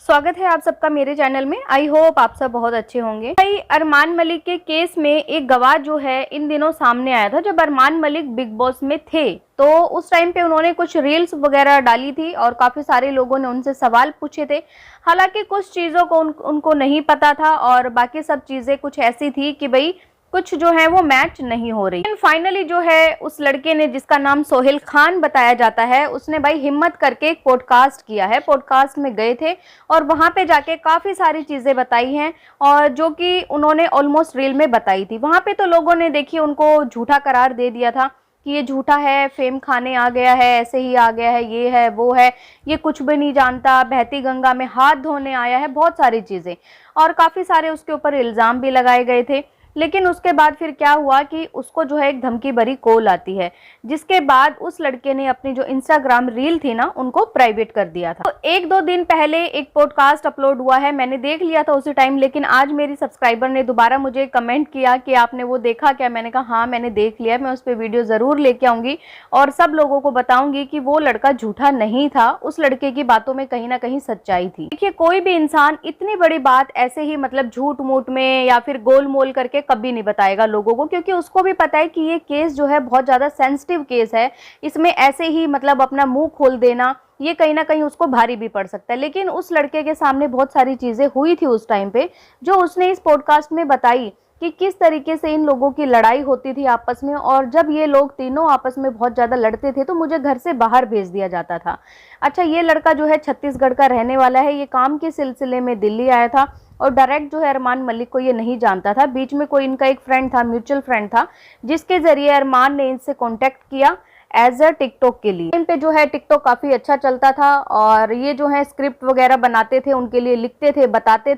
स्वागत है आप सबका मेरे चैनल में। आई होप आप सब बहुत अच्छे होंगे। भाई अरमान मलिक के केस में एक गवाह जो है इन दिनों सामने आया था। जब अरमान मलिक बिग बॉस में थे तो उस टाइम पे उन्होंने कुछ रील्स वगैरह डाली थी और काफी सारे लोगों ने उनसे सवाल पूछे थे। हालांकि कुछ चीजों को उनको नहीं पता था और बाकी सब चीजें कुछ ऐसी थी कि भाई कुछ जो है वो मैच नहीं हो रही। फाइनली जो है उस लड़के ने, जिसका नाम सोहेल खान बताया जाता है, उसने भाई हिम्मत करके एक पॉडकास्ट किया है। पॉडकास्ट में गए थे और वहां पे जाके काफी सारी चीजें बताई हैं और जो कि उन्होंने ऑलमोस्ट रील में बताई थी। वहां पे तो लोगों ने देखिए उनको झूठा करार दे दिया था कि ये झूठा है, फेम खाने आ गया है, ऐसे ही आ गया है, ये है वो है, ये कुछ भी नहीं जानता, बहती गंगा में हाथ धोने आया है, बहुत सारी चीजें। और काफी सारे उसके ऊपर इल्जाम भी लगाए गए थे। लेकिन उसके बाद फिर क्या हुआ कि उसको जो है एक धमकी भरी कॉल आती है, जिसके बाद उस लड़के ने अपनी जो इंस्टाग्राम रील थी ना उनको प्राइवेट कर दिया था। तो एक दो दिन पहले एक पॉडकास्ट अपलोड हुआ है, मैंने देख लिया था उसी टाइम। लेकिन आज मेरी सब्सक्राइबर ने दोबारा मुझे कमेंट किया कि आपने वो देखा क्या। मैंने कहा हाँ मैंने देख लिया, मैं उस पर वीडियो जरूर लेके आऊंगी और सब लोगों को बताऊंगी कि वो लड़का झूठा नहीं था, उस लड़के की बातों में कहीं ना कहीं सच्चाई थी। देखिए कोई भी इंसान इतनी बड़ी बात ऐसे ही मतलब झूठ मूठ में या फिर गोल मोल करके कभी नहीं बताएगा लोगों को, क्योंकि उसको भी पता है कि ये केस जो है बहुत ज्यादा सेंसिटिव केस है। इसमें ऐसे ही मतलब अपना मुंह खोल देना ये कहीं ना कहीं उसको भारी भी पड़ सकता है। लेकिन उस लड़के के सामने बहुत सारी चीजें हुई थी उस टाइम पे, जो उसने इस पॉडकास्ट में बताई कि किस तरीके से इन लोगों की लड़ाई होती थी आपस में। और जब ये लोग तीनों आपस में बहुत ज्यादा लड़ते थे तो मुझे घर से बाहर भेज दिया जाता था। अच्छा, ये लड़का जो है छत्तीसगढ़ का रहने वाला है, ये काम के सिलसिले में दिल्ली आया था और डायरेक्ट जो है अरमान मलिक को ये नहीं जानता था। बीच में कोई इनका एक फ्रेंड था, म्यूचुअल फ्रेंड था, जिसके जरिए अरमान ने इनसे कॉन्टेक्ट किया एज अ टिकटॉक के लिए। इन पे जो है टिकटॉक काफी अच्छा चलता था और ये जो है स्क्रिप्ट वगैरह बनाते थे, उनके लिए लिखते थे, बताते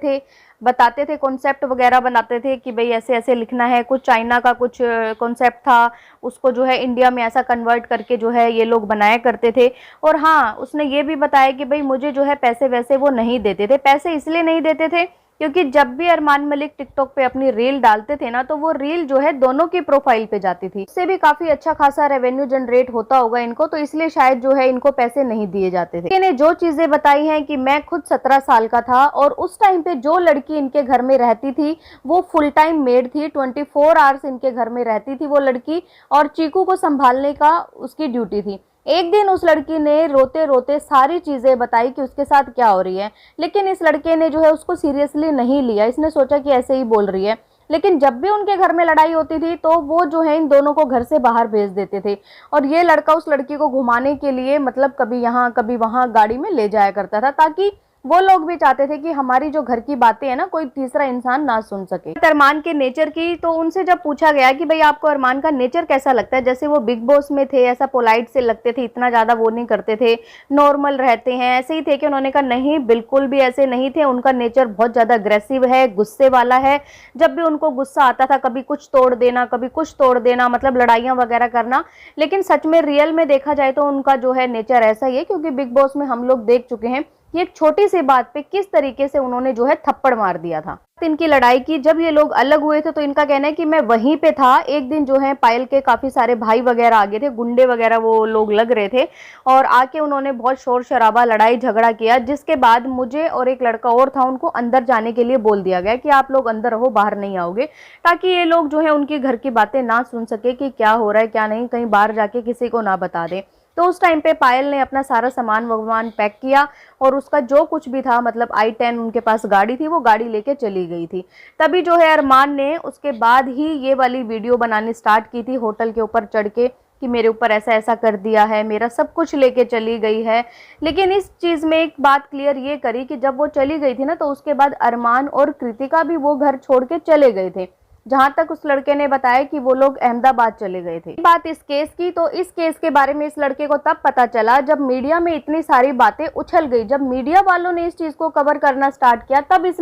थे कॉन्सेप्ट वगैरह बनाते थे कि भाई ऐसे ऐसे लिखना है। कुछ चाइना का कुछ कॉन्सेप्ट था, उसको जो है इंडिया में ऐसा कन्वर्ट करके जो है ये लोग बनाया करते थे। और हाँ, उसने ये भी बताया कि भाई मुझे जो है पैसे वैसे वो नहीं देते थे। पैसे इसलिए नहीं देते थे क्योंकि जब भी अरमान मलिक टिकटॉक पे अपनी रील डालते थे ना तो वो रील जो है दोनों की प्रोफाइल पे जाती थी। उससे भी काफी अच्छा खासा रेवेन्यू जनरेट होता होगा इनको, तो इसलिए शायद जो है इनको पैसे नहीं दिए जाते थे। इन्हें जो चीजें बताई हैं कि मैं खुद 17 साल का था और उस टाइम पे जो लड़की इनके घर में रहती थी वो फुल टाइम मेड थी, 24 आवर्स इनके घर में रहती थी वो लड़की, और चीकू को संभालने का उसकी ड्यूटी थी। एक दिन उस लड़की ने रोते रोते सारी चीजें बताई कि उसके साथ क्या हो रही है, लेकिन इस लड़के ने जो है उसको सीरियसली नहीं लिया। इसने सोचा कि ऐसे ही बोल रही है। लेकिन जब भी उनके घर में लड़ाई होती थी तो वो जो है इन दोनों को घर से बाहर भेज देते थे और ये लड़का उस लड़की को घुमाने के लिए मतलब कभी यहाँ कभी वहां गाड़ी में ले जाया करता था, ताकि वो लोग भी चाहते थे कि हमारी जो घर की बातें हैं ना कोई तीसरा इंसान ना सुन सके। अरमान के नेचर की, तो उनसे जब पूछा गया कि भाई आपको अरमान का नेचर कैसा लगता है, जैसे वो बिग बॉस में थे ऐसा पोलाइट से लगते थे, इतना ज्यादा वो नहीं करते थे, नॉर्मल रहते हैं, ऐसे ही थे कि उन्होंने कहा नहीं बिल्कुल भी ऐसे नहीं थे, उनका नेचर बहुत ज्यादा अग्रेसिव है, गुस्से वाला है। जब भी उनको गुस्सा आता था कभी कुछ तोड़ देना कभी कुछ तोड़ देना, मतलब लड़ाइयां वगैरह करना। लेकिन सच में रियल में देखा जाए तो उनका जो है नेचर ऐसा ही है, क्योंकि बिग बॉस में हम लोग देख चुके हैं कि एक छोटी सी बात पे किस तरीके से उन्होंने जो है थप्पड़ मार दिया था। इनकी लड़ाई की जब ये लोग अलग हुए थे तो इनका कहना है कि मैं वहीं पे था। एक दिन जो है पायल के काफी सारे भाई वगैरह आ गए थे, गुंडे वगैरह वो लोग लग रहे थे, और आके उन्होंने बहुत शोर शराबा लड़ाई झगड़ा किया, जिसके बाद मुझे और एक लड़का और था उनको अंदर जाने के लिए बोल दिया गया कि आप लोग अंदर रहो, बाहर नहीं आओगे, ताकि ये लोग जो है उनकी घर की बातें ना सुन सके कि क्या हो रहा है क्या नहीं, कहीं बाहर जाके किसी को ना बता दें। तो उस टाइम पे पायल ने अपना सारा सामान वगवान पैक किया और उसका जो कुछ भी था, मतलब i10 उनके पास गाड़ी थी, वो गाड़ी लेके चली गई थी। तभी जो है अरमान ने उसके बाद ही ये वाली वीडियो बनानी स्टार्ट की थी, होटल के ऊपर चढ़ के कि मेरे ऊपर ऐसा ऐसा कर दिया है, मेरा सब कुछ लेके चली गई है। लेकिन इस चीज में एक बात क्लियर ये करी कि जब वो चली गई थी ना तो उसके बाद अरमान और कृतिका भी वो घर छोड़ के चले गए थे। जहां तक उस लड़के ने बताया कि वो लोग अहमदाबाद चले गए थे। बात इस केस की, तो इस केस के बारे में इस लड़के को तब पता चला जब मीडिया में इतनी सारी बातें उछल गई। जब मीडिया वालों ने इस चीज को कवर करना स्टार्ट किया तब इस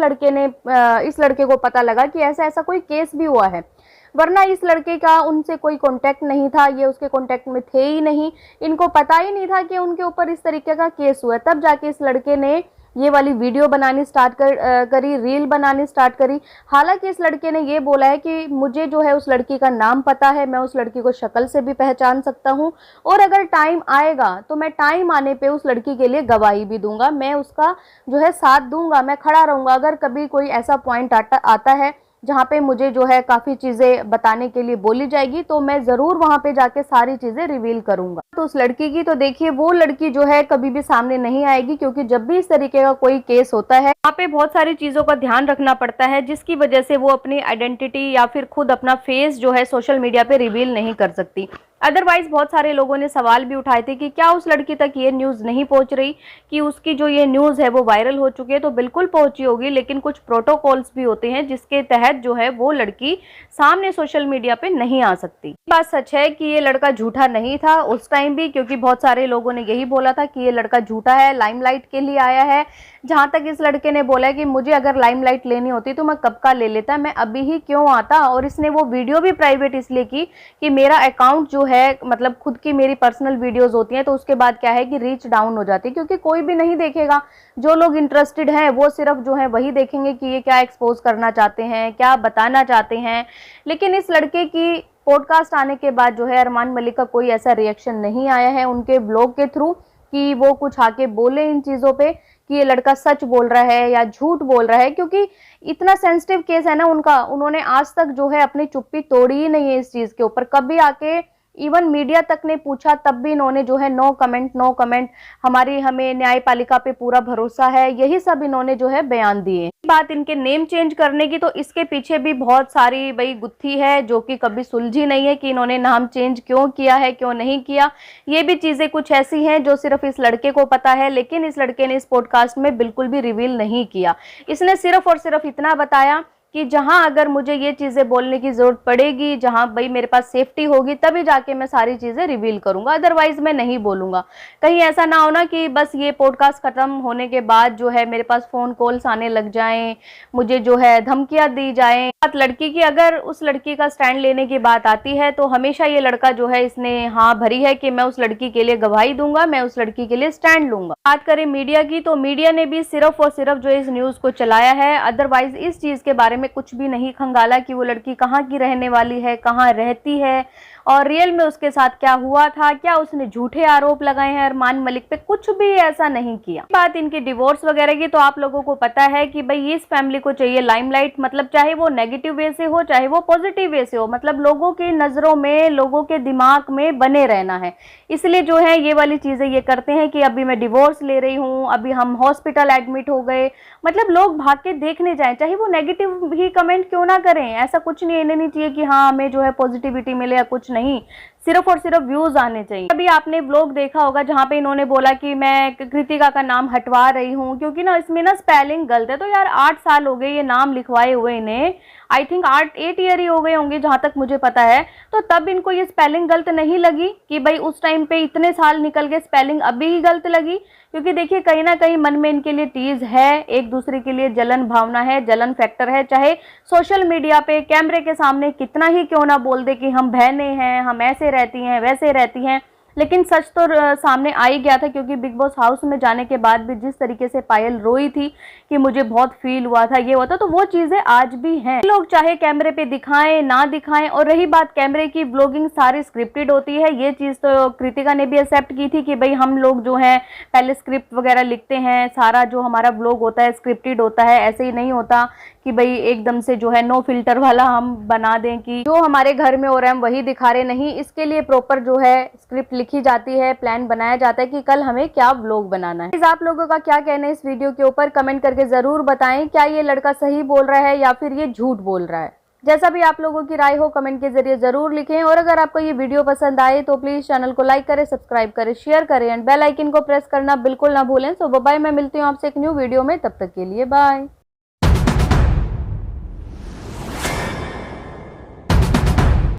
लड़के को पता लगा कि ऐसा ऐसा कोई केस भी हुआ है, वरना इस लड़के का उनसे कोई कांटेक्ट नहीं था, ये उसके कांटेक्ट में थे ही नहीं, इनको पता ही नहीं था कि उनके ऊपर इस तरीके का केस हुआ है। तब जाके इस लड़के ने ये वाली वीडियो बनानी स्टार्ट करी, रील बनानी स्टार्ट करी। हालांकि इस लड़के ने ये बोला है कि मुझे जो है उस लड़की का नाम पता है, मैं उस लड़की को शक्ल से भी पहचान सकता हूँ, और अगर टाइम आएगा तो मैं टाइम आने पे उस लड़की के लिए गवाही भी दूंगा, मैं उसका जो है साथ दूंगा, मैं खड़ा रहूंगा। अगर कभी कोई ऐसा पॉइंट आता है जहाँ पे मुझे जो है काफ़ी चीज़ें बताने के लिए बोली जाएगी, तो मैं ज़रूर वहाँ पे जाके सारी चीज़ें रिवील करूँगा। तो उस लड़की की तो देखिए, वो लड़की जो है कभी भी सामने नहीं आएगी, क्योंकि जब भी इस तरीके का कोई केस होता है वहाँ पे बहुत सारी चीज़ों का ध्यान रखना पड़ता है, जिसकी वजह से वो अपनी आइडेंटिटी या फिर खुद अपना फेस जो है सोशल मीडिया पे रिवील नहीं कर सकती। अदरवाइज बहुत सारे लोगों ने सवाल भी उठाए थे कि क्या उस लड़की तक ये न्यूज़ नहीं पहुंच रही, कि उसकी जो ये न्यूज़ है वो वायरल हो चुकी है। तो बिल्कुल पहुंची होगी, लेकिन कुछ प्रोटोकॉल्स भी होते हैं जिसके तहत जो है वो लड़की सामने सोशल मीडिया पे नहीं आ सकती। बात सच है कि ये लड़का झूठा नहीं था उस टाइम भी, क्योंकि बहुत सारे लोगों ने यही बोला था कि ये लड़का झूठा है, लाइमलाइट के लिए आया है। जहां तक इस लड़के ने बोला है कि मुझे अगर लाइमलाइट लेनी होती तो मैं कब का ले लेता, मैं अभी ही क्यों आता। और इसने वो वीडियो भी प्राइवेट इसलिए की कि मेरा अकाउंट जो है, मतलब खुद की मेरी पर्सनल वीडियोस होती हैं, तो उसके बाद क्या है कि रीच डाउन हो जाती है, क्योंकि कोई भी नहीं देखेगा। जो लोग इंटरेस्टेड हैं वो सिर्फ जो है वही देखेंगे कि ये क्या एक्सपोज करना चाहते हैं, क्या बताना चाहते हैं। लेकिन इस लड़के की पॉडकास्ट आने के बाद जो है अरमान मलिक का कोई ऐसा रिएक्शन नहीं आया है उनके ब्लॉग के थ्रू कि वो कुछ आके बोले इन चीज़ों पे कि ये लड़का सच बोल रहा है या झूठ बोल रहा है, क्योंकि इतना सेंसिटिव केस है ना उनका। उन्होंने आज तक जो है अपनी चुप्पी तोड़ी ही नहीं है इस चीज़ के ऊपर। कभी आके इवन मीडिया तक ने पूछा तब भी इन्होंने जो है नो कमेंट, नो कमेंट, हमें न्यायपालिका पे पूरा भरोसा है, यही सब इन्होंने जो है बयान दिए। बात इनके नेम चेंज करने की, तो इसके पीछे भी बहुत सारी भाई गुत्थी है जो कि कभी सुलझी नहीं है कि इन्होंने नाम चेंज क्यों किया है, क्यों नहीं किया। ये भी चीजें कुछ ऐसी हैं जो सिर्फ इस लड़के को पता है, लेकिन इस लड़के ने इस पॉडकास्ट में बिल्कुल भी रिवील नहीं किया। इसने सिर्फ और सिर्फ इतना बताया कि जहां अगर मुझे ये चीज़ें बोलने की ज़रूरत पड़ेगी, जहां भाई मेरे पास सेफ्टी होगी, तभी जाके मैं सारी चीज़ें रिवील करूंगा, अदरवाइज मैं नहीं बोलूंगा। कहीं ऐसा ना हो ना कि बस ये पॉडकास्ट खत्म होने के बाद जो है मेरे पास फ़ोन कॉल्स आने लग जाएं, मुझे जो है धमकियां दी जाएं। बात लड़की की, अगर उस लड़की का स्टैंड लेने की बात आती है तो हमेशा ये लड़का जो है इसने हाँ भरी है कि मैं उस लड़की के लिए गवाही दूंगा, मैं उस लड़की के लिए स्टैंड लूंगा। बात करें मीडिया की, तो मीडिया ने भी सिर्फ और सिर्फ जो इस न्यूज़ को चलाया है, अदरवाइज इस चीज़ के बारे में कुछ भी नहीं खंगाला कि वो लड़की कहाँ की रहने वाली है, कहाँ रहती है, और रियल में उसके साथ क्या हुआ था, क्या उसने झूठे आरोप लगाए हैं अरमान मलिक पे, कुछ भी ऐसा नहीं किया। बात इनकी डिवोर्स वगैरह की, तो आप लोगों को पता है कि भाई इस फैमिली को चाहिए लाइमलाइट, मतलब चाहे वो नेगेटिव वे से हो चाहे वो पॉजिटिव वे से हो, मतलब लोगों की नजरों में, लोगों के दिमाग में बने रहना है। इसलिए जो है ये वाली चीजें ये करते हैं कि अभी मैं डिवोर्स ले रही हूँ, अभी हम हॉस्पिटल एडमिट हो गए, मतलब लोग भाग के देखने जाएं, चाहे वो नेगेटिव ही कमेंट क्यों ना करें। ऐसा कुछ नहीं, इन्हें नहीं चाहिए कि हाँ हमें जो है पॉजिटिविटी मिले या कुछ नहीं, सिर्फ और सिर्फ व्यूज आने चाहिए। अभी आपने व्लॉग देखा होगा जहाँ पे इन्होंने बोला कि मैं कृतिका का नाम हटवा रही हूँ क्योंकि ना इसमें ना स्पेलिंग गलत है। तो यार 8 साल हो गए ये नाम लिखवाए हुए इन्हें, आई थिंक 8 ईयर ही हो गए होंगे जहां तक मुझे पता है। तो तब इनको ये स्पेलिंग गलत नहीं लगी कि भाई उस टाइम पे इतने साल निकल गए स्पेलिंग अभी ही गलत लगी? क्योंकि देखिए कहीं ना कहीं मन में इनके लिए टीज है, एक दूसरे के लिए जलन भावना है, जलन फैक्टर है। चाहे सोशल मीडिया पे कैमरे के सामने कितना ही क्यों ना बोल दे कि हम बहनें हैं, हम ऐसे रहती हैं वैसे रहती हैं, लेकिन सच तो सामने आ ही गया था। क्योंकि बिग बॉस हाउस में जाने के बाद भी जिस तरीके से पायल रोई थी कि मुझे बहुत फील हुआ था, ये हुआ था, तो वो चीजें आज भी हैं। लोग चाहे कैमरे पे दिखाएं ना दिखाएं। और रही बात कैमरे की, व्लॉगिंग सारी स्क्रिप्टेड होती है, ये चीज तो कृतिका ने भी एक्सेप्ट की थी कि भाई हम लोग जो है पहले स्क्रिप्ट वगैरह लिखते हैं, सारा जो हमारा व्लॉग होता है स्क्रिप्टेड होता है। ऐसे ही नहीं होता कि भाई एकदम से जो है नो फिल्टर वाला हम बना दें कि जो हमारे घर में हो रहा है हम वही दिखा रहे, नहीं। इसके लिए प्रॉपर जो है स्क्रिप्ट लिखी जाती है, प्लान बनाया जाता है कि कल हमें क्या व्लॉग बनाना है। आप लोगों का क्या कहना है इस वीडियो के ऊपर, कमेंट करके जरूर बताएं। क्या ये लड़का सही बोल रहा है या फिर ये झूठ बोल रहा है? जैसा भी आप लोगों की राय हो कमेंट के जरिए जरूर लिखें। और अगर आपको ये वीडियो पसंद आए तो प्लीज चैनल को लाइक करें, सब्सक्राइब करें, शेयर करें एंड बेल आइकन को प्रेस करना बिल्कुल ना भूलें। सो बाय, मैं मिलती हूँ आपसे एक न्यू वीडियो में, तब तक के लिए बाय।